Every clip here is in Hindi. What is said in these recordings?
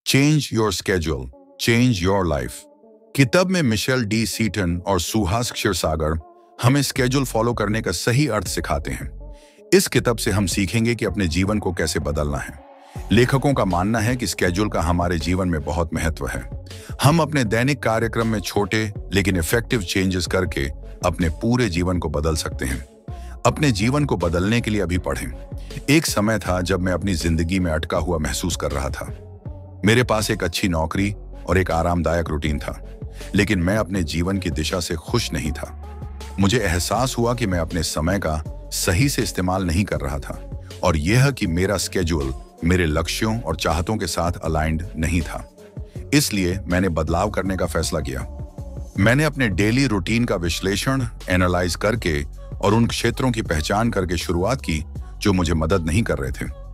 Change your schedule, change your life. किताब में मिशेल डी सीटन और सुहास क्षीरसागर हमें स्केड्यूल फॉलो करने का सही अर्थ सिखाते हैं। इस किताब से हम सीखेंगे कि अपने जीवन को कैसे बदलना है। लेखकों का मानना है कि स्केड्यूल का हमारे जीवन में बहुत महत्व है। हम अपने दैनिक कार्यक्रम में छोटे लेकिन इफेक्टिव चेंजेस करके अपने पूरे जीवन को बदल सकते हैं। अपने जीवन को बदलने के लिए अभी पढ़ें। एक समय था जब मैं अपनी जिंदगी में अटका हुआ महसूस कर रहा था। मेरे पास एक अच्छी नौकरी और एक आरामदायक रूटीन था, लेकिन मैं अपने जीवन की दिशा से खुश नहीं था। मुझे एहसास हुआ कि मैं अपने समय का सही से इस्तेमाल नहीं कर रहा था और यह कि मेरा स्केड्यूल मेरे लक्ष्यों और चाहतों के साथ अलाइंड नहीं था। इसलिए मैंने बदलाव करने का फैसला किया। मैंने अपने डेली रूटीन का विश्लेषण, एनालाइज करके और उन क्षेत्रों की पहचान करके शुरुआत की जो मुझे मदद नहीं कर रहे थे।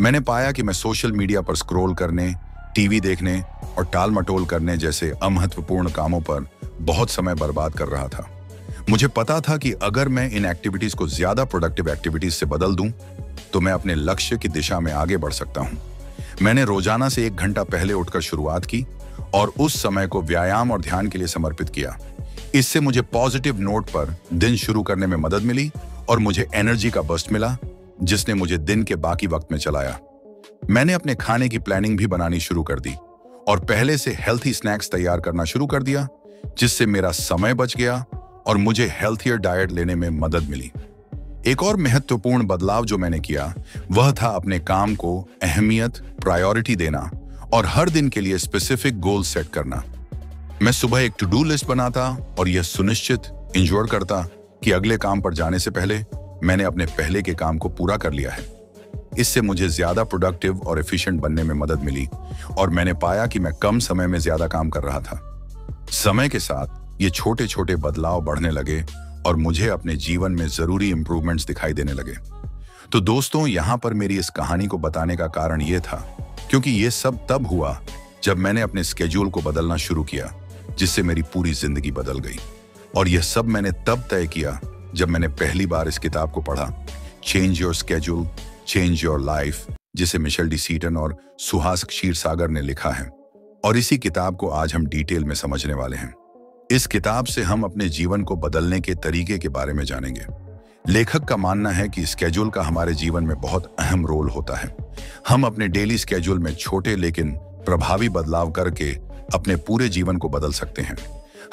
मैंने पाया कि मैं सोशल मीडिया पर स्क्रॉल करने, टीवी देखने और टाल मटोल करने जैसे अमहत्वपूर्ण कामों पर बहुत समय बर्बाद कर रहा था। मुझे पता था कि अगर मैं इन एक्टिविटीज को ज्यादा प्रोडक्टिव एक्टिविटीज से बदल दूं, तो मैं अपने लक्ष्य की दिशा में आगे बढ़ सकता हूं। मैंने रोजाना से 1 घंटा पहले उठकर शुरुआत की और उस समय को व्यायाम और ध्यान के लिए समर्पित किया। इससे मुझे पॉजिटिव नोट पर दिन शुरू करने में मदद मिली और मुझे एनर्जी का बर्स्ट मिला, जिसने मुझे दिन के बाकी वक्त में चलाया। मैंने अपने खाने की प्लानिंग भी बनानी शुरू कर दी और पहले से हेल्थी स्नैक्स तैयार करना शुरू कर दिया, जिससे मेरा समय बच गया और मुझे हेल्थियर डाइट लेने में मदद मिली। एक और महत्वपूर्ण बदलाव जो मैंने किया वह था अपने काम को अहमियत, प्रायोरिटी देना और हर दिन के लिए स्पेसिफिक गोल सेट करना। मैं सुबह एक टू डू लिस्ट बनाता और यह सुनिश्चित इंश्योर करता कि अगले काम पर जाने से पहले मैंने अपने पहले के काम को पूरा कर लिया है। इससे मुझे ज्यादा प्रोडक्टिव और एफिशिएंट बनने में मदद मिली और मैंने पाया कि मैं कम समय में ज्यादा काम कर रहा था। समय के साथ ये छोटे छोटे बदलाव बढ़ने लगे और मुझे अपने जीवन में जरूरी इंप्रूवमेंट्स दिखाई देने लगे। तो दोस्तों, यहाँ पर मेरी इस कहानी को बताने का कारण ये था क्योंकि ये सब तब हुआ जब मैंने अपने स्केड्यूल को बदलना शुरू किया, जिससे मेरी पूरी जिंदगी बदल गई। और यह सब मैंने तब तय किया जब मैंने पहली बार इस किताब को पढ़ा, change your schedule, change your life, जिसे मिशेल डी सीटन और सुहास क्षीरसागर ने लिखा है। और इसी किताब को आज हम डिटेल में समझने वाले हैं। इस किताब से हम अपने जीवन को बदलने के तरीके के बारे में जानेंगे। लेखक का मानना है कि स्केड्यूल का हमारे जीवन में बहुत अहम रोल होता है। हम अपने डेली स्केड्यूल में छोटे लेकिन प्रभावी बदलाव करके अपने पूरे जीवन को बदल सकते हैं।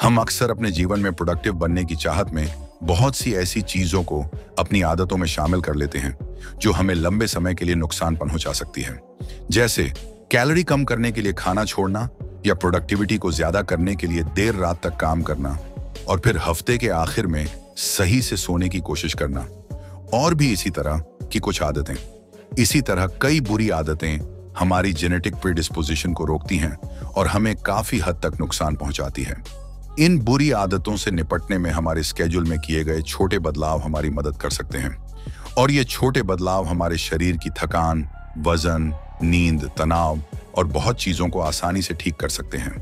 हम अक्सर अपने जीवन में प्रोडक्टिव बनने की चाहत में बहुत सी ऐसी चीजों को अपनी आदतों में शामिल कर लेते हैं जो हमें लंबे समय के लिए नुकसान पहुंचा सकती है, जैसे कैलोरी कम करने के लिए खाना छोड़ना या प्रोडक्टिविटी को ज्यादा करने के लिए देर रात तक काम करना और फिर हफ्ते के आखिर में सही से सोने की कोशिश करना, और भी इसी तरह की कुछ आदतें। इसी तरह कई बुरी आदतें हमारी जेनेटिक प्रीडिस्पोजिशन को रोकती हैं और हमें काफी हद तक नुकसान पहुंचाती है। इन बुरी आदतों से निपटने में हमारे स्केड्यूल में किए गए छोटे बदलाव हमारी मदद कर सकते हैं और ये छोटे बदलाव हमारे शरीर की थकान, वजन, नींद, तनाव और बहुत चीजों को आसानी से ठीक कर सकते हैं।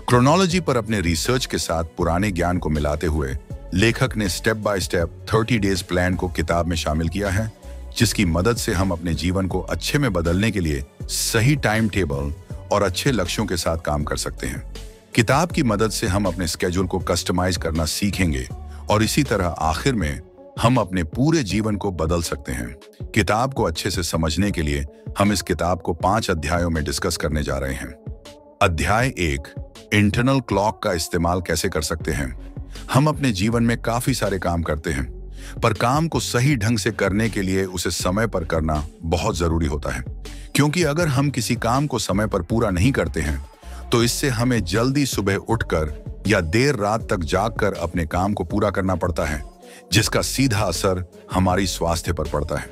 क्रोनोलॉजी पर अपने रिसर्च के साथ पुराने ज्ञान को मिलाते हुए लेखक ने step by step 30 days plan को किताब में शामिल किया है, जिसकी मदद से हम अपने जीवन को अच्छे में बदलने के लिए सही टाइम टेबल और अच्छे लक्ष्यों के साथ काम कर सकते हैं। किताब की मदद से हम अपने स्केड्यूल को कस्टमाइज करना सीखेंगे और इसी तरह आखिर में हम अपने पूरे जीवन को बदल सकते हैं। किताब को अच्छे से समझने के लिए हम इस किताब को 5 अध्यायों में डिस्कस करने जा रहे हैं। अध्याय 1, इंटरनल क्लॉक का इस्तेमाल कैसे कर सकते हैं। हम अपने जीवन में काफी सारे काम करते हैं, पर काम को सही ढंग से करने के लिए उसे समय पर करना बहुत जरूरी होता है, क्योंकि अगर हम किसी काम को समय पर पूरा नहीं करते हैं तो इससे हमें जल्दी सुबह उठकर या देर रात तक जागकर अपने काम को पूरा करना पड़ता है, जिसका सीधा असर हमारी स्वास्थ्य पर पड़ता है।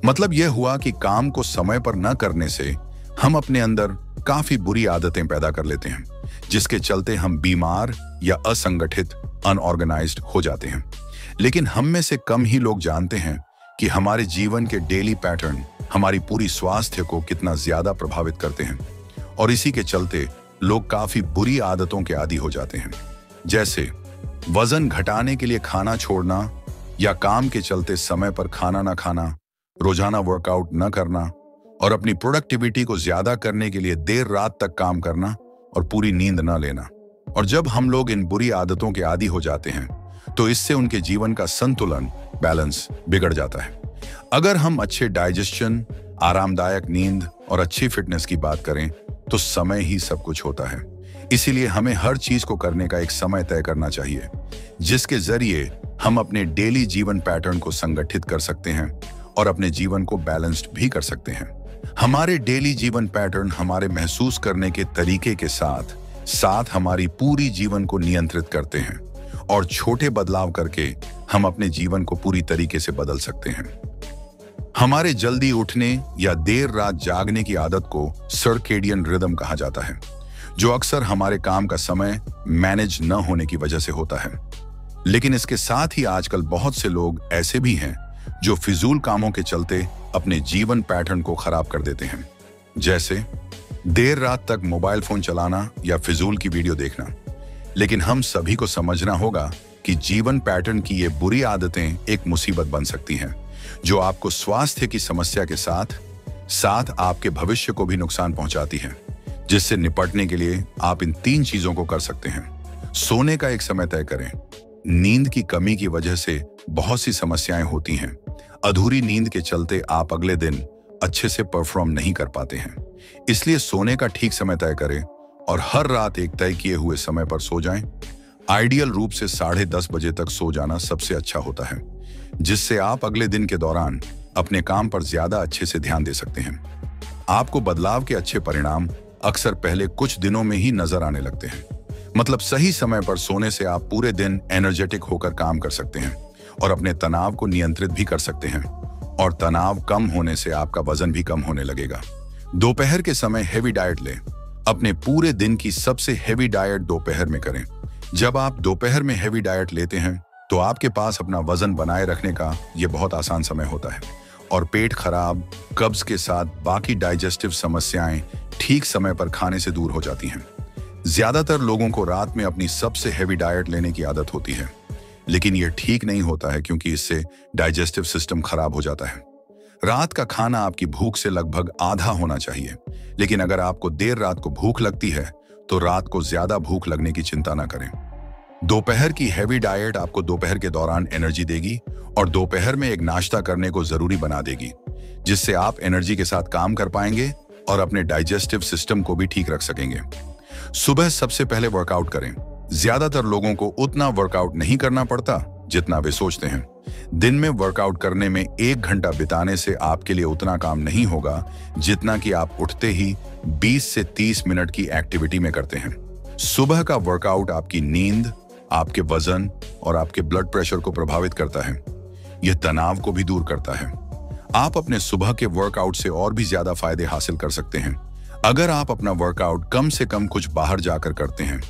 मतलब यह हुआ कि काम को समय पर न करने से हम अपने अंदर काफी बुरी आदतें पैदा कर लेते हैं, जिसके चलते हम बीमार या असंगठित, अनऑर्गेनाइज्ड हो जाते हैं। लेकिन हम में से कम ही लोग जानते हैं कि हमारे जीवन के डेली पैटर्न हमारी पूरी स्वास्थ्य को कितना ज्यादा प्रभावित करते हैं और इसी के चलते लोग काफी बुरी आदतों के आदी हो जाते हैं, जैसे वजन घटाने के लिए खाना छोड़ना या काम के चलते समय पर खाना ना खाना, रोजाना वर्कआउट न करना, और अपनी प्रोडक्टिविटी को ज्यादा करने के लिए देर रात तक काम करना और पूरी नींद न लेना। और जब हम लोग इन बुरी आदतों के आदी हो जाते हैं तो इससे उनके जीवन का संतुलन, बैलेंस बिगड़ जाता है। अगर हम अच्छे डाइजेशन, आरामदायक नींद और अच्छी फिटनेस की बात करें तो समय ही सब कुछ होता है। इसीलिए हमें हर चीज को करने का एक समय तय करना चाहिए, जिसके जरिए हम अपने डेली जीवन पैटर्न को संगठित कर सकते हैं और अपने जीवन को बैलेंस्ड भी कर सकते हैं। हमारे डेली जीवन पैटर्न हमारे महसूस करने के तरीके के साथ साथ हमारी पूरी जीवन को नियंत्रित करते हैं और छोटे बदलाव करके हम अपने जीवन को पूरी तरीके से बदल सकते हैं। हमारे जल्दी उठने या देर रात जागने की आदत को सर्केडियन रिदम कहा जाता है, जो अक्सर हमारे काम का समय मैनेज न होने की वजह से होता है। लेकिन इसके साथ ही आजकल बहुत से लोग ऐसे भी हैं जो फिजूल कामों के चलते अपने जीवन पैटर्न को खराब कर देते हैं, जैसे देर रात तक मोबाइल फोन चलाना या फिजूल की वीडियो देखना। लेकिन हम सभी को समझना होगा कि जीवन पैटर्न की ये बुरी आदतें एक मुसीबत बन सकती हैं, जो आपको स्वास्थ्य की समस्या के साथ साथ आपके भविष्य को भी नुकसान पहुंचाती है। जिससे निपटने के लिए आप इन 3 चीजों को कर सकते हैं। सोने का एक समय तय करें। नींद की कमी की वजह से बहुत सी समस्याएं होती हैं। अधूरी नींद के चलते आप अगले दिन अच्छे से परफॉर्म नहीं कर पाते हैं। इसलिए सोने का ठीक समय तय करें और हर रात एक तय किए हुए समय पर सो जाएं। आइडियल रूप से 10:30 बजे तक सो जाना सबसे अच्छा होता है, जिससे आप अगले दिन के दौरान अपने काम पर ज्यादा अच्छे से ध्यान दे सकते हैं। आपको बदलाव के अच्छे परिणाम अक्सर पहले कुछ दिनों में ही नजर आने लगते हैं। मतलब सही समय पर सोने से आप पूरे दिन एनर्जेटिक होकर काम कर सकते हैं और अपने तनाव को नियंत्रित भी कर सकते हैं। और तनाव कम होने से आपका वजन भी कम होने लगेगा। दोपहर के समय हेवी डाइट लें। अपने पूरे दिन की सबसे हेवी डाइट दोपहर में करें। जब आप दोपहर में हेवी डाइट लेते हैं तो आपके पास अपना वजन बनाए रखने का ये बहुत आसान समय होता है और पेट खराब, कब्ज के साथ बाकी डाइजेस्टिव समस्याएं ठीक समय पर खाने से दूर हो जाती हैं। ज्यादातर लोगों को रात में अपनी सबसे हेवी डाइट लेने की आदत होती है, लेकिन यह ठीक नहीं होता है क्योंकि इससे डाइजेस्टिव सिस्टम खराब हो जाता है। रात का खाना आपकी भूख से लगभग आधा होना चाहिए, लेकिन अगर आपको देर रात को भूख लगती है तो रात को ज्यादा भूख लगने की चिंता ना करें। दोपहर की हेवी डाइट आपको दोपहर के दौरान एनर्जी देगी और दोपहर में एक नाश्ता करने को जरूरी बना देगी, जिससे आप एनर्जी के साथ काम कर पाएंगे और अपने डाइजेस्टिव सिस्टम को भी ठीक रख सकेंगे। सुबह सबसे पहले वर्कआउट करें। ज्यादातर लोगों को उतना वर्कआउट नहीं करना पड़ता जितना वे सोचते हैं। दिन में वर्कआउट करने में 1 घंटा बिताने से आपके लिए उतना काम नहीं होगा जितना कि आप उठते ही 20 से 30 मिनट की एक्टिविटी में करते हैं। सुबह का वर्कआउट आपकी नींद, आपके वजन और आपके ब्लड प्रेशर को प्रभावित करता है। यह तनाव को भी दूर करता है। आप अपने सुबह के वर्कआउट से और भी ज्यादा फायदे हासिल कर सकते हैं अगर आप अपना वर्कआउट कम से कम कुछ बाहर जाकर करते हैं,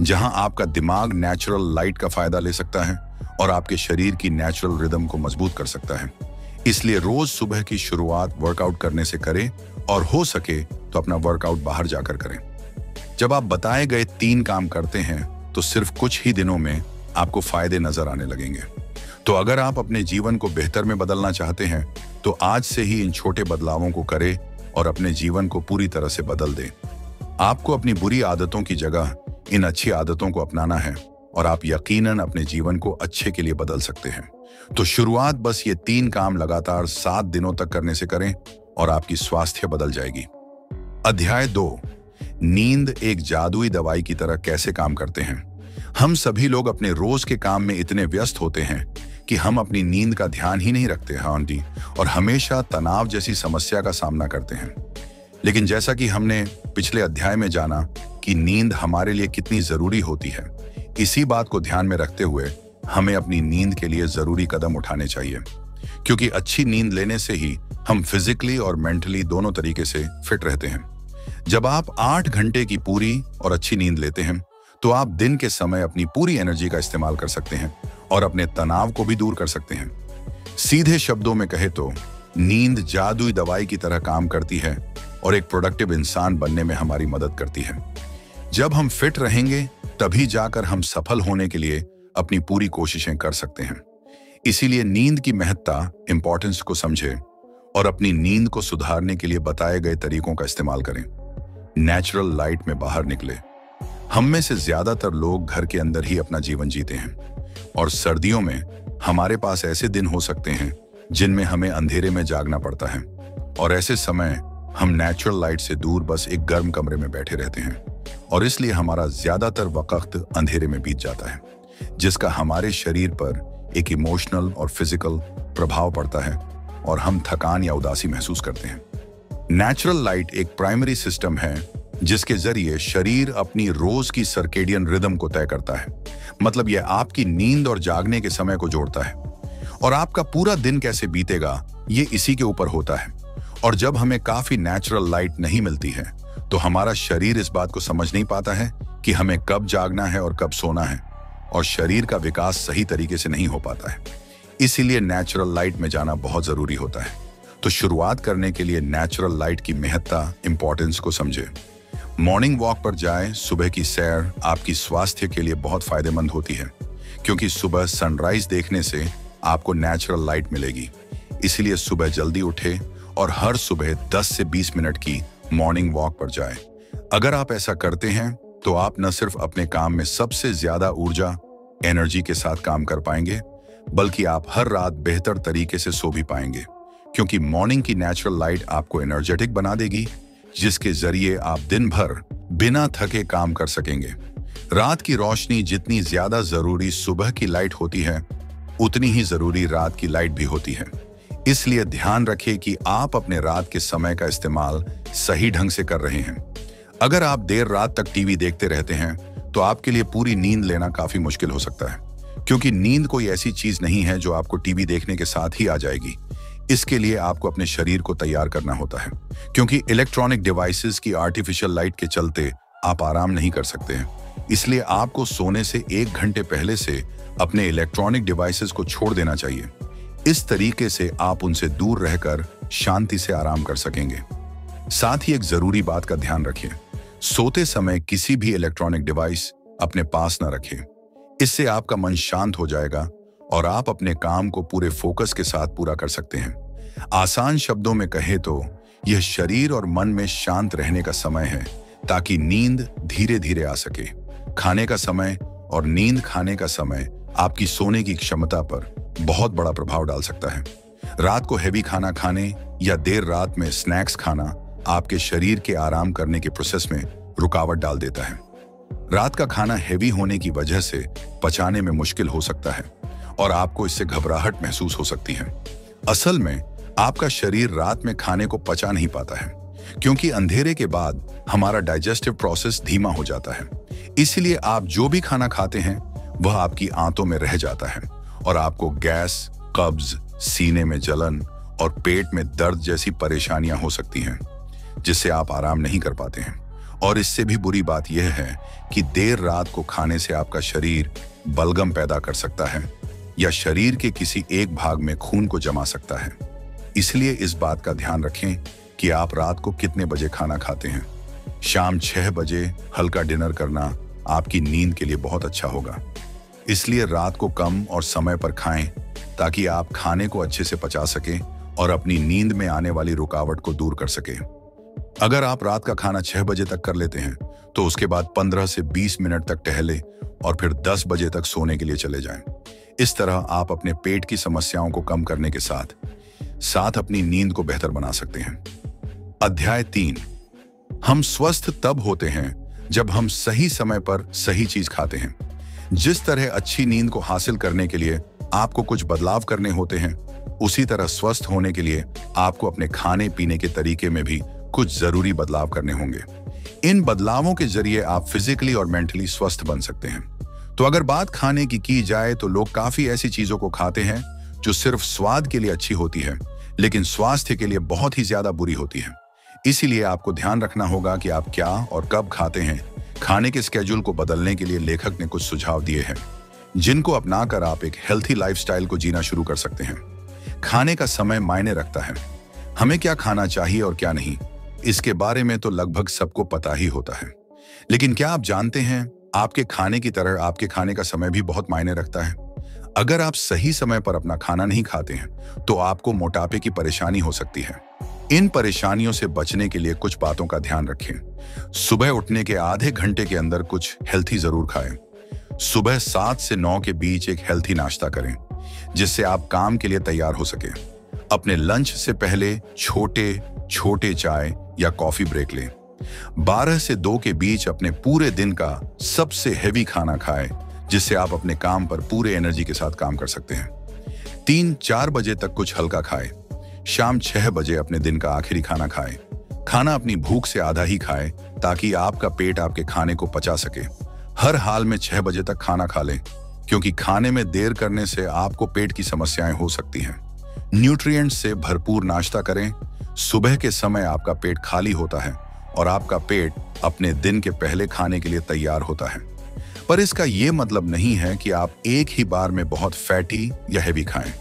जहां आपका दिमाग नेचुरल लाइट का फायदा ले सकता है और आपके शरीर की नेचुरल रिदम को मजबूत कर सकता है। इसलिए रोज सुबह की शुरुआत वर्कआउट करने से करें और हो सके तो अपना वर्कआउट बाहर जाकर करें। जब आप बताए गए 3 काम करते हैं तो सिर्फ कुछ ही दिनों में आपको फायदे नजर आने लगेंगे। तो अगर आप अपने जीवन को बेहतर में बदलना चाहते हैं तो आज से ही इन छोटे बदलावों को करें और अपने जीवन को पूरी तरह से बदल दें। आपको अपनी बुरी आदतों की जगह इन अच्छी आदतों को अपनाना है और आप यकीनन अपने जीवन को अच्छे के लिए बदल सकते हैं। तो शुरुआत बस ये 3 काम लगातार 7 दिनों तक करने से करें और आपकी स्वास्थ्य बदल जाएगी। अध्याय 2, नींद एक जादुई दवाई की तरह कैसे काम करते हैं। हम सभी लोग अपने रोज के काम में इतने व्यस्त होते हैं कि हम अपनी नींद का ध्यान ही नहीं रखते हैं आंटी, और हमेशा तनाव जैसी समस्या का सामना करते हैं। लेकिन जैसा कि हमने पिछले अध्याय में जाना कि नींद हमारे लिए कितनी जरूरी होती है, इसी बात को ध्यान में रखते हुए हमें अपनी नींद के लिए जरूरी कदम उठाने चाहिए, क्योंकि अच्छी नींद लेने से ही हम फिजिकली और मेंटली दोनों तरीके से फिट रहते हैं। जब आप 8 घंटे की पूरी और अच्छी नींद लेते हैं तो आप दिन के समय अपनी पूरी एनर्जी का इस्तेमाल कर सकते हैं और अपने तनाव को भी दूर कर सकते हैं। सीधे शब्दों में कहे तो नींद जादुई दवाई की तरह काम करती है और एक प्रोडक्टिव इंसान बनने में हमारी मदद करती है। जब हम फिट रहेंगे तभी जाकर हम सफल होने के लिए अपनी पूरी कोशिशें कर सकते हैं। इसीलिए नींद की महत्ता, इंपॉर्टेंस को समझें और अपनी नींद को सुधारने के लिए बताए गए तरीकों का इस्तेमाल करें। नेचुरल लाइट में बाहर निकले। हम में से ज्यादातर लोग घर के अंदर ही अपना जीवन जीते हैं और सर्दियों में हमारे पास ऐसे दिन हो सकते हैं जिनमें हमें अंधेरे में जागना पड़ता है और ऐसे समय हम नेचुरल लाइट से दूर बस एक गर्म कमरे में बैठे रहते हैं और इसलिए हमारा ज्यादातर वक्त अंधेरे में बीत जाता है, जिसका हमारे शरीर पर एक इमोशनल और फिजिकल प्रभाव पड़ता है और हम थकान या उदासी महसूस करते हैं। नेचुरल लाइट एक प्राइमरी सिस्टम है जिसके जरिए शरीर अपनी रोज की सर्केडियन रिदम को तय करता है। मतलब यह आपकी नींद और जागने के समय को जोड़ता है और आपका पूरा दिन कैसे बीतेगा ये इसी के ऊपर होता है। और जब हमें काफी नेचुरल लाइट नहीं मिलती है तो हमारा शरीर इस बात को समझ नहीं पाता है कि हमें कब जागना है और कब सोना है और शरीर का विकास सही तरीके से नहीं हो पाता है। इसीलिए नेचुरल लाइट में जाना बहुत जरूरी होता है। तो शुरुआत करने के लिए नेचुरल लाइट की महत्ता, इंपॉर्टेंस को समझे। मॉर्निंग वॉक पर जाएं। सुबह की सैर आपकी स्वास्थ्य के लिए बहुत फायदेमंद होती है क्योंकि सुबह सनराइज देखने से आपको नेचुरल लाइट मिलेगी। इसलिए सुबह जल्दी उठे और हर सुबह 10 से 20 मिनट की मॉर्निंग वॉक पर जाएं। अगर आप ऐसा करते हैं तो आप न सिर्फ अपने काम में सबसे ज्यादा ऊर्जा, एनर्जी के साथ काम कर पाएंगे, बल्कि आप हर रात बेहतर तरीके से सो भी पाएंगे क्योंकि मॉर्निंग की नेचुरल लाइट आपको एनर्जेटिक बना देगी, जिसके जरिए आप दिन भर बिना थके काम कर सकेंगे। रात की रोशनी जितनी ज्यादा जरूरी सुबह की लाइट होती है, उतनी ही जरूरी रात की लाइट भी होती है। इसलिए ध्यान रखें कि आप अपने रात के समय का इस्तेमाल सही ढंग से कर रहे हैं। अगर आप देर रात तक टीवी देखते रहते हैं तो आपके लिए पूरी नींद लेना काफी मुश्किल हो सकता है क्योंकि नींद कोई ऐसी चीज नहीं है जो आपको टीवी देखने के साथ ही आ जाएगी। इसके लिए आपको अपने शरीर को तैयार करना होता है क्योंकि इलेक्ट्रॉनिक डिवाइसेस की आर्टिफिशियल लाइट के चलते आप आराम नहीं कर सकते हैं। इसलिए आपको सोने से 1 घंटे पहले से अपने इलेक्ट्रॉनिक डिवाइसेस को छोड़ देना चाहिए। इस तरीके से आप उनसे दूर रहकर शांति से आराम कर सकेंगे। साथ ही एक जरूरी बात का ध्यान रखें, सोते समय किसी भी इलेक्ट्रॉनिक डिवाइस अपने पास न रखें। इससे आपका मन शांत हो जाएगा और आप अपने काम को पूरे फोकस के साथ पूरा कर सकते हैं। आसान शब्दों में कहें तो यह शरीर और मन में शांत रहने का समय है ताकि नींद धीरे धीरे आ सके। खाने का समय और नींद खाने का समय आपकी सोने की क्षमता पर बहुत बड़ा प्रभाव डाल सकता है। रात को हैवी खाना खाने या देर रात में स्नैक्स खाना आपके शरीर के आराम करने के प्रोसेस में रुकावट डाल देता है। रात का खाना हैवी होने की वजह से पचाने में मुश्किल हो सकता है और आपको इससे घबराहट महसूस हो सकती है। असल में आपका शरीर रात में खाने को पचा नहीं पाता है क्योंकि अंधेरे के बाद हमारा डाइजेस्टिव प्रोसेस धीमा हो जाता है। इसलिए आप जो भी खाना खाते हैं वह आपकी आंतों में रह जाता है और आपको गैस, कब्ज, सीने में जलन और पेट में दर्द जैसी परेशानियां हो सकती हैं, जिससे आप आराम नहीं कर पाते हैं। और इससे भी बुरी बात यह है कि देर रात को खाने से आपका शरीर बलगम पैदा कर सकता है या शरीर के किसी एक भाग में खून को जमा सकता है। इसलिए इस बात का ध्यान रखें कि आप रात को कितने बजे खाना खाते हैं। शाम 6 बजे हल्का डिनर करना आपकी नींद के लिए बहुत अच्छा होगा। इसलिए रात को कम और समय पर खाएं ताकि आप खाने को अच्छे से पचा सकें और अपनी नींद में आने वाली रुकावट को दूर कर सकें। अगर आप रात का खाना 6 बजे तक कर लेते हैं तो उसके बाद 15 से 20 मिनट तक टहले और फिर 10 बजे तक सोने के लिए चले जाएं। इस तरह आप अपने पेट की समस्याओं को कम करने के साथ साथ अपनी नींद को बेहतर बना सकते हैं। अध्याय 3। हम स्वस्थ तब होते हैं जब हम सही समय पर सही चीज खाते हैं। जिस तरह अच्छी नींद को हासिल करने के लिए आपको कुछ बदलाव करने होते हैं, उसी तरह स्वस्थ होने के लिए आपको अपने खाने पीने के तरीके में भी कुछ जरूरी बदलाव करने होंगे। इन बदलावों के जरिए आप फिजिकली और मेंटली स्वस्थ बन सकते हैं। तो अगर बात खाने की जाए तो लोग काफी ऐसी चीजों को खाते हैं जो सिर्फ स्वाद के लिए अच्छी होती है, लेकिन स्वास्थ्य के लिए बहुत ही ज्यादा बुरी होती है। इसीलिए आपको ध्यान रखना होगा कि आप क्या और कब खाते हैं। खाने के स्केड्यूल को बदलने के लिए लेखक ने कुछ सुझाव दिए हैं जिनको अपनाकर आप एक हेल्थी लाइफस्टाइल को जीना शुरू कर सकते हैं। खाने का समय मायने रखता है। हमें क्या खाना चाहिए और क्या नहीं, इसके बारे में तो लगभग सबको पता ही होता है। लेकिन क्या आप जानते हैं आपके खाने की तरह आपके खाने का समय भी बहुत मायने रखता है। अगर आप सही समय पर अपना खाना नहीं खाते हैं तो आपको मोटापे की परेशानी हो सकती है। इन परेशानियों से बचने के लिए कुछ बातों का ध्यान रखें। सुबह उठने के आधे घंटे के अंदर कुछ हेल्थी जरूर खाएं। सुबह 7 से 9 के बीच एक हेल्थी नाश्ता करें जिससे आप काम के लिए तैयार हो सके। अपने लंच से पहले छोटे छोटे चाय या कॉफी ब्रेक लें। 12 से 2 के बीच अपने पूरे दिन का सबसे हेवी खाना खाएं जिससे आप अपने काम पर पूरे एनर्जी के साथ काम कर सकते हैं। 3-4 बजे तक कुछ हल्का खाएं। शाम 6 बजे अपने दिन का आखिरी खाना खाएं। खाना अपनी भूख से आधा ही खाएं ताकि आपका पेट आपके खाने को पचा सके। हर हाल में 6 बजे तक खाना खा लें क्योंकि खाने में देर करने से आपको पेट की समस्याएं हो सकती हैं। न्यूट्रिएंट्स से भरपूर नाश्ता करें। सुबह के समय आपका पेट खाली होता है और आपका पेट अपने दिन के पहले खाने के लिए तैयार होता है। पर इसका यह मतलब नहीं है कि आप एक ही बार में बहुत फैटी या हेवी खाएं।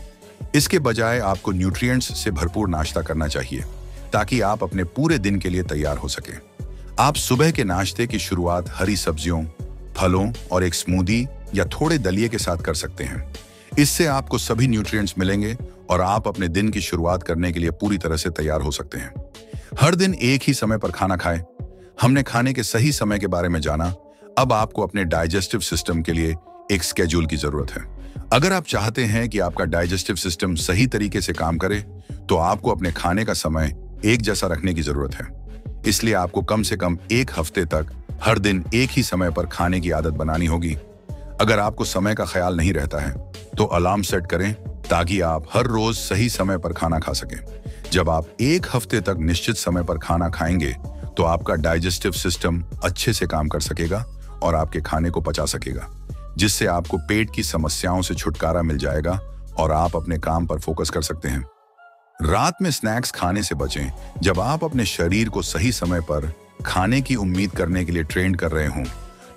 इसके बजाय आपको न्यूट्रिएंट्स से भरपूर नाश्ता करना चाहिए ताकि आप अपने पूरे दिन के लिए तैयार हो सके। आप सुबह के नाश्ते की शुरुआत हरी सब्जियों, फलों और एक स्मूदी या थोड़े दलिए के साथ कर सकते हैं। इससे आपको सभी न्यूट्रिएंट्स मिलेंगे और आप अपने दिन की शुरुआत करने के लिए पूरी तरह से तैयार हो सकते हैं। हर दिन एक ही समय पर खाना खाएं। हमने खाने के सही समय के बारे में जाना। अब आपको अपने डाइजेस्टिव सिस्टम के लिए एक स्केड्यूल की जरूरत है। अगर आप चाहते हैं कि आपका डाइजेस्टिव सिस्टम सही तरीके से काम करे तो आपको अपने खाने का समय एक जैसा रखने की जरूरत है। इसलिए आपको कम से कम 1 हफ्ते तक हर दिन एक ही समय पर खाने की आदत बनानी होगी। अगर आपको समय का ख्याल नहीं रहता है तो अलार्म सेट करें ताकि आप हर रोज सही समय पर खाना खा सकें। जब आप 1 हफ्ते तक निश्चित समय पर खाना खाएंगे तो आपका डाइजेस्टिव सिस्टम अच्छे से काम कर सकेगा और आपके खाने को पचा सकेगा, जिससे आपको पेट की समस्याओं से छुटकारा मिल जाएगा और आप अपने काम पर फोकस कर सकते हैं। रात में स्नैक्स खाने से बचें। जब आप अपने शरीर को सही समय पर खाने की उम्मीद करने के लिए ट्रेन कर रहे हों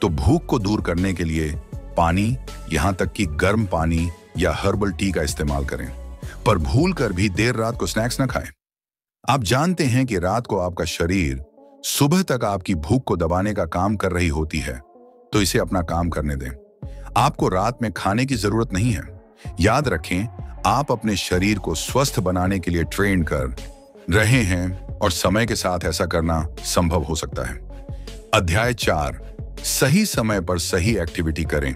तो भूख को दूर करने के लिए पानी, यहाँ तक कि गर्म पानी या हर्बल टी का इस्तेमाल करें। पर भूल कर भी देर रात को स्नैक्स न खाएं। आप जानते हैं कि रात को आपका शरीर सुबह तक आपकी भूख को दबाने का काम कर रही होती है, तो इसे अपना काम करने दें। आपको रात में खाने की जरूरत नहीं है। याद रखें, आप अपने शरीर को स्वस्थ बनाने के लिए ट्रेन कर रहे हैं और समय के साथ ऐसा करना संभव हो सकता है। अध्याय 4, सही समय पर सही एक्टिविटी करें।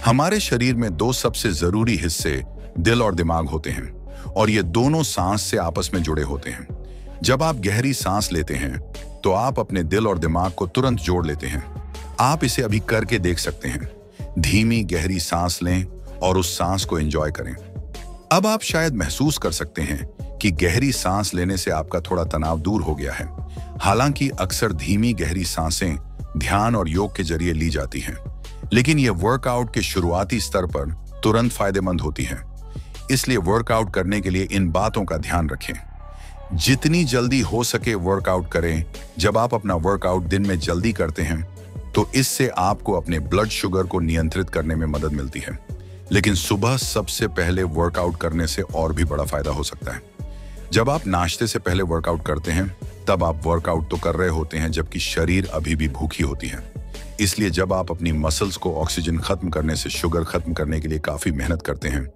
हमारे शरीर में 2 सबसे जरूरी हिस्से दिल और दिमाग होते हैं और ये दोनों सांस से आपस में जुड़े होते हैं। जब आप गहरी सांस लेते हैं तो आप अपने दिल और दिमाग को तुरंत जोड़ लेते हैं। आप इसे अभी करके देख सकते हैं। धीमी गहरी सांस लें और उस सांस को एंजॉय करें। अब आप शायद महसूस कर सकते हैं कि गहरी सांस लेने से आपका थोड़ा तनाव दूर हो गया है। हालांकि अक्सर धीमी गहरी सांसें ध्यान और योग के जरिए ली जाती हैं, लेकिन ये वर्कआउट के शुरुआती स्तर पर तुरंत फायदेमंद होती हैं। इसलिए वर्कआउट करने के लिए इन बातों का ध्यान रखें। जितनी जल्दी हो सके वर्कआउट करें। जब आप अपना वर्कआउट दिन में जल्दी करते हैं तो इससे आपको अपने ब्लड शुगर को नियंत्रित करने में मदद मिलती है। लेकिन सुबह सबसे पहले वर्कआउट करने से और भी बड़ा फायदा हो सकता है। जब आप नाश्ते से पहले वर्कआउट करते हैं तब आप वर्कआउट तो कर रहे होते हैं जबकि शरीर अभी भी भूखी होती है। इसलिए जब आप अपनी मसल्स को ऑक्सीजन खत्म करने से शुगर खत्म करने के लिए काफी मेहनत करते हैं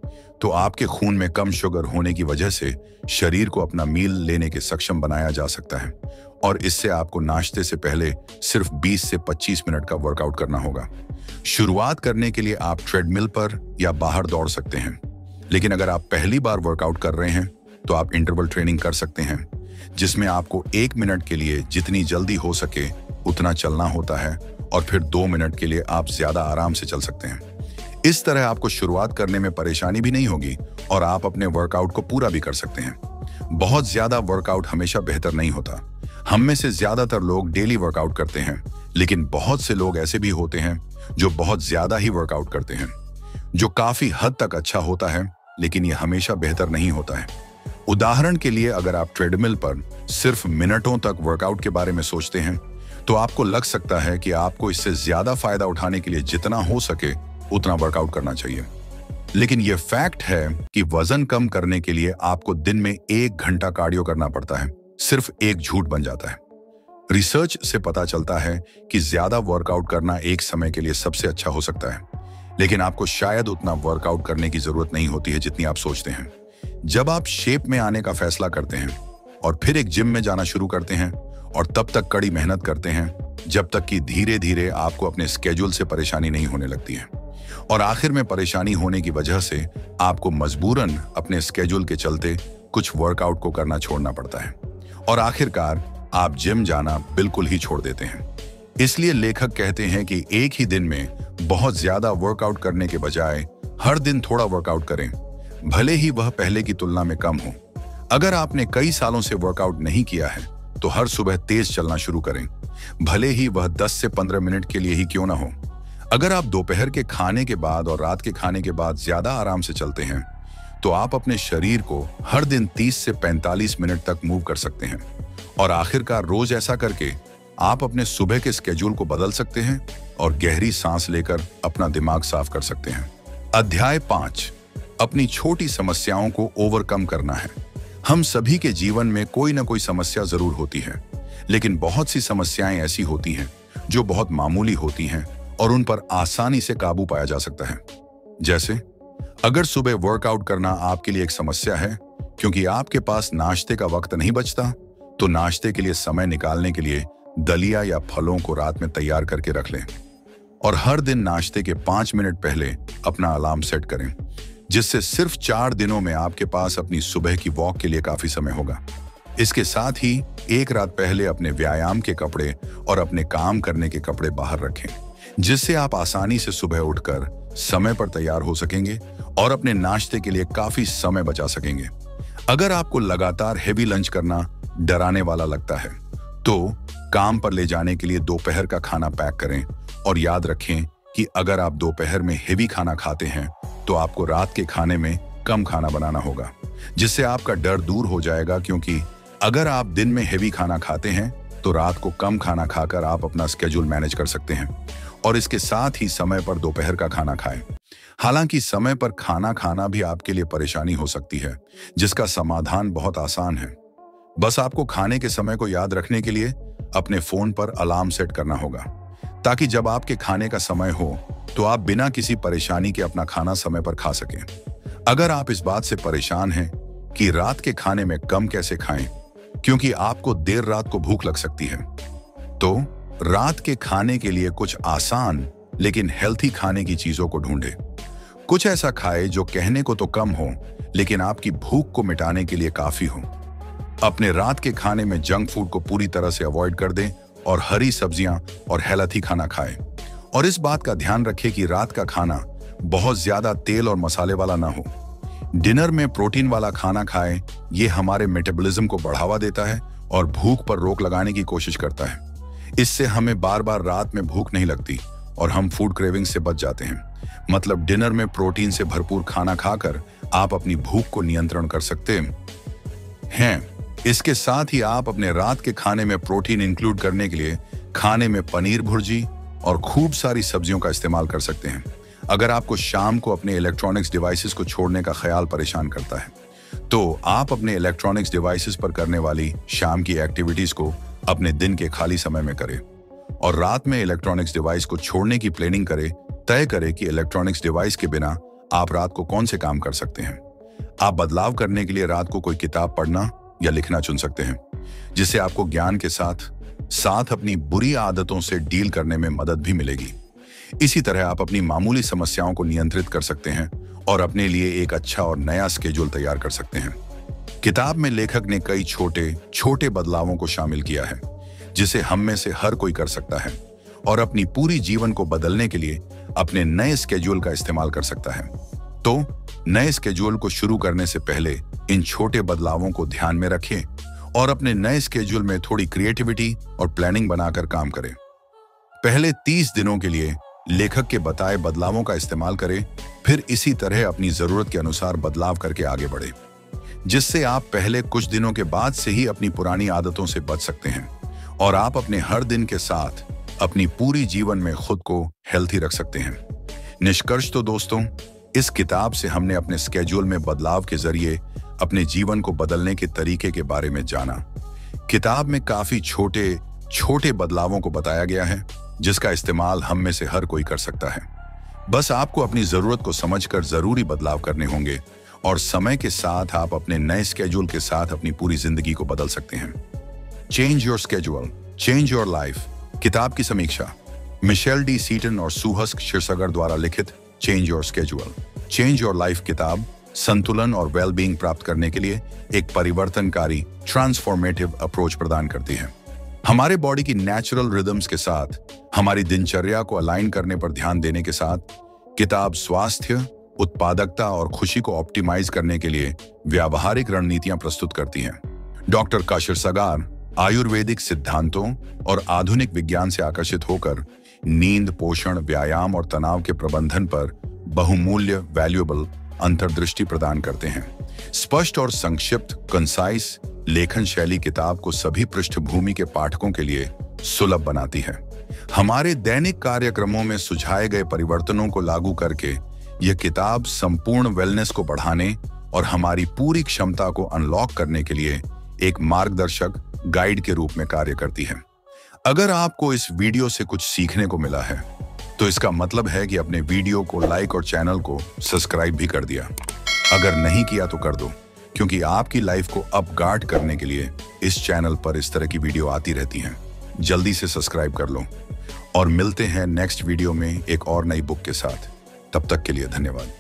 तो आपके खून में कम शुगर होने की वजह से शरीर को अपना मील लेने के सक्षम बनाया जा सकता है और इससे आपको नाश्ते से पहले सिर्फ 20 से 25 मिनट का वर्कआउट करना होगा। शुरुआत करने के लिए आप ट्रेडमिल पर या बाहर दौड़ सकते हैं, लेकिन अगर आप पहली बार वर्कआउट कर रहे हैं तो आप इंटरवल ट्रेनिंग कर सकते हैं जिसमें आपको 1 मिनट के लिए जितनी जल्दी हो सके उतना चलना होता है और फिर 2 मिनट के लिए आप ज्यादा आराम से चल सकते हैं। इस तरह आपको शुरुआत करने में परेशानी भी नहीं होगी और आप अपने वर्कआउट को पूरा भी कर सकते हैं। बहुत ज्यादा वर्कआउट हमेशा बेहतर नहीं होता। हम में से ज्यादातर लोग डेली वर्कआउट करते हैं, लेकिन बहुत से लोग ऐसे भी होते हैं जो बहुत ज्यादा ही वर्कआउट करते हैं, जो काफी हद तक अच्छा होता है, लेकिन यह हमेशा बेहतर नहीं होता है। उदाहरण के लिए अगर आप ट्रेडमिल पर सिर्फ मिनटों तक वर्कआउट के बारे में सोचते हैं तो आपको लग सकता है कि आपको इससे ज्यादा फायदा उठाने के लिए जितना हो सके उतना वर्कआउट करना चाहिए। लेकिन यह फैक्ट है कि वजन कम करने के लिए आपको दिन में 1 घंटा कार्डियो करना पड़ता है, सिर्फ एक झूठ बन जाता है। रिसर्च से पता चलता है कि ज्यादा वर्कआउट करना एक समय के लिए सबसे अच्छा हो सकता है, लेकिन आपको शायद उतना वर्कआउट करने की जरूरत नहीं होती है जितनी आप सोचते हैं। जब आप शेप में आने का फैसला करते हैं और फिर एक जिम में जाना शुरू करते हैं और तब तक कड़ी मेहनत करते हैं जब तक कि धीरे धीरे आपको अपने स्केड्यूल से परेशानी नहीं होने लगती है, और आखिर में परेशानी होने की वजह से आपको मजबूरन अपने स्केड्यूल के चलते कुछ वर्कआउट को करना छोड़ना पड़ता है और आखिरकार आप जिम जाना बिल्कुल ही छोड़ देते हैं। इसलिए लेखक कहते हैं कि एक ही दिन में बहुत ज्यादा वर्कआउट करने के बजाय हर दिन थोड़ा वर्कआउट करें, भले ही वह पहले की तुलना में कम हो। अगर आपने कई सालों से वर्कआउट नहीं किया है तो हर सुबह तेज चलना शुरू करें, भले ही वह 10 से 15 मिनट के लिए ही क्यों ना हो। अगर आप दोपहर के खाने के बाद और रात के खाने के बाद ज्यादा आराम से चलते हैं तो आप अपने शरीर को हर दिन 30 से 45 मिनट तक मूव कर सकते हैं, और आखिरकार रोज ऐसा करके आप अपने सुबह के स्केड्यूल को बदल सकते हैं और गहरी सांस लेकर अपना दिमाग साफ कर सकते हैं। अध्याय 5, अपनी छोटी समस्याओं को ओवरकम करना है। हम सभी के जीवन में कोई ना कोई समस्या जरूर होती है, लेकिन बहुत सी समस्याएं ऐसी होती हैं जो बहुत मामूली होती हैं और उन पर आसानी से काबू पाया जा सकता है। जैसे अगर सुबह वर्कआउट करना आपके लिए एक समस्या है क्योंकि आपके पास नाश्ते का वक्त नहीं बचता, तो नाश्ते के लिए समय निकालने के लिए दलिया या फलों को रात में तैयार करके रख लें और हर दिन नाश्ते के 5 मिनट पहले अपना अलार्म सेट करें, जिससे सिर्फ 4 दिनों में आपके पास अपनी सुबह की वॉक के लिए काफी समय होगा। इसके साथ ही एक रात पहले अपने व्यायाम के कपड़े और अपने काम करने के कपड़े बाहर रखें, जिससे आप आसानी से सुबह उठकर समय पर तैयार हो सकेंगे और अपने नाश्ते के लिए काफी समय बचा सकेंगे। अगर आपको लगातार हेवी लंच करना डराने वाला लगता है तो काम पर ले जाने के लिए दोपहर का खाना पैक करें, और याद रखें कि अगर आप दोपहर में हेवी खाना खाते हैं तो आपको रात के खाने में कम खाना बनाना होगा, जिससे आपका डर दूर हो जाएगा, क्योंकि अगर आप दिन में हेवी खाना खाते हैं तो रात को कम खाना खाकर आप अपना स्केड्यूल मैनेज कर सकते हैं और इसके साथ ही समय पर दोपहर का खाना खाएं। हालांकि समय पर खाना खाना भी आपके लिए परेशानी हो सकती है, जिसका समाधान बहुत आसान है। बस आपको खाने के समय को याद रखने के लिए अपने फोन पर अलार्म सेट करना होगा, ताकि जब आपके खाने का समय हो तो आप बिना किसी परेशानी के अपना खाना समय पर खा सकें। अगर आप इस बात से परेशान हैं कि रात के खाने में कम कैसे खाएं, क्योंकि आपको देर रात को भूख लग सकती है, तो रात के खाने के लिए कुछ आसान लेकिन हेल्थी खाने की चीजों को ढूंढें। कुछ ऐसा खाएं जो कहने को तो कम हो लेकिन आपकी भूख को मिटाने के लिए काफी हो। अपने रात के खाने में जंक फूड को पूरी तरह से अवॉइड कर दें और हरी सब्जियां और हेल्थी खाना खाएं। और इस बात का ध्यान रखें कि रात का खाना बहुत ज्यादा तेल और मसाले वाला ना हो। डिनर में प्रोटीन वाला खाना खाएं, ये हमारे मेटाबॉलिज्म को बढ़ावा देता है और भूख पर रोक लगाने की कोशिश करता है। इससे हमें बार बार रात में भूख नहीं लगती और हम फूड क्रेविंग से बच जाते हैं। मतलब डिनर में प्रोटीन से भरपूर खाना खाकर आप अपनी भूख को नियंत्रण कर सकते हैं। इसके साथ ही आप अपने रात के खाने में प्रोटीन इंक्लूड करने के लिए खाने में पनीर भुर्जी और खूब सारी सब्जियों का इस्तेमाल कर सकते हैं। अगर आपको शाम को अपने इलेक्ट्रॉनिक्स डिवाइसेस को छोड़ने का ख्याल परेशान करता है, तो आप अपने इलेक्ट्रॉनिक्स डिवाइसेस पर करने वाली शाम की एक्टिविटीज को अपने दिन के खाली समय में करें और रात में इलेक्ट्रॉनिक्स डिवाइस को छोड़ने की प्लानिंग करें। तय करें कि इलेक्ट्रॉनिक्स डिवाइस के बिना आप रात को कौन से काम कर सकते हैं। आप बदलाव करने के लिए रात को कोई किताब पढ़ना या लिखना चुन सकते हैं, जिससे आपको ज्ञान के साथ साथ अपनी बुरी आदतों से डील करने में मदद भी मिलेगी। इसी तरह आप अपनी मामूली समस्याओं को नियंत्रित कर सकते हैं और अपने लिए एक अच्छा और नया स्केड्यूल तैयार कर सकते हैं। किताब में लेखक ने कई छोटे छोटे बदलावों को शामिल किया है, जिसे हम में से हर कोई कर सकता है और अपनी पूरी जीवन को बदलने के लिए अपने नए स्केड्यूल का इस्तेमाल कर सकता है। तो नए स्केड्यूल को शुरू करने से पहले इन छोटे बदलावों को ध्यान में रखें और अपने नए स्केड्यूल में थोड़ी क्रिएटिविटी और प्लानिंग बनाकर काम करें। पहले 30 दिनों के लिए लेखक के बताए बदलावों का इस्तेमाल करें, फिर इसी तरह अपनी जरूरत के अनुसार बदलाव करके आगे बढ़े, जिससे आप पहले कुछ दिनों के बाद से ही अपनी पुरानी आदतों से बच सकते हैं और आप अपने हर दिन के साथ अपनी पूरी जीवन में खुद को हेल्थी रख सकते हैं। निष्कर्ष तो दोस्तों, इस किताब से हमने अपने स्केड्यूल में बदलाव के जरिए अपने जीवन को बदलने के तरीके के बारे में जाना। किताब में काफी छोटे छोटे बदलावों को बताया गया है, जिसका इस्तेमाल हम में से हर कोई कर सकता है। बस आपको अपनी जरूरत को समझकर जरूरी बदलाव करने होंगे और समय के साथ आप अपने नए स्केड्यूल के साथ अपनी पूरी जिंदगी को बदल सकते हैं। Change your schedule, change your life. किताब की समीक्षा। मिशेल डी सीटन और सुहास क्षीरसागर द्वारा लिखित change your schedule, change your life किताब संतुलन और वेलबींग प्राप्त करने के लिए एक परिवर्तनकारी ट्रांसफॉर्मेटिव अप्रोच प्रदान करती है। हमारे बॉडी की नेचुरल रिदम्स के साथ हमारी दिनचर्या को अलाइन करने पर ध्यान देने के साथ किताब स्वास्थ्य, उत्पादकता और खुशी को ऑप्टिमाइज करने के लिए व्यावहारिक रणनीतियां प्रस्तुत करती है। डॉक्टर क्षीरसागर आयुर्वेदिक सिद्धांतों और आधुनिक विज्ञान से आकर्षित होकर नींद, पोषण, व्यायाम और तनाव के प्रबंधन पर बहुमूल्य वैल्यूएबल अंतर्दृष्टि प्रदान करते हैं। स्पष्ट और संक्षिप्त कंसाइज लेखन शैली किताब को सभी पृष्ठभूमि के पाठकों के लिए सुलभ बनाती है। हमारे दैनिक कार्यक्रमों में सुझाए गए परिवर्तनों को लागू करके यह किताब संपूर्ण वेलनेस को बढ़ाने और हमारी पूरी क्षमता को अनलॉक करने के लिए एक मार्गदर्शक गाइड के रूप में कार्य करती है। अगर आपको इस वीडियो से कुछ सीखने को मिला है तो इसका मतलब है कि अपने वीडियो को लाइक और चैनल को सब्सक्राइब भी कर दिया। अगर नहीं किया तो कर दो, क्योंकि आपकी लाइफ को अपगार्ड करने के लिए इस चैनल पर इस तरह की वीडियो आती रहती हैं। जल्दी से सब्सक्राइब कर लो और मिलते हैं नेक्स्ट वीडियो में एक और नई बुक के साथ। तब तक के लिए धन्यवाद।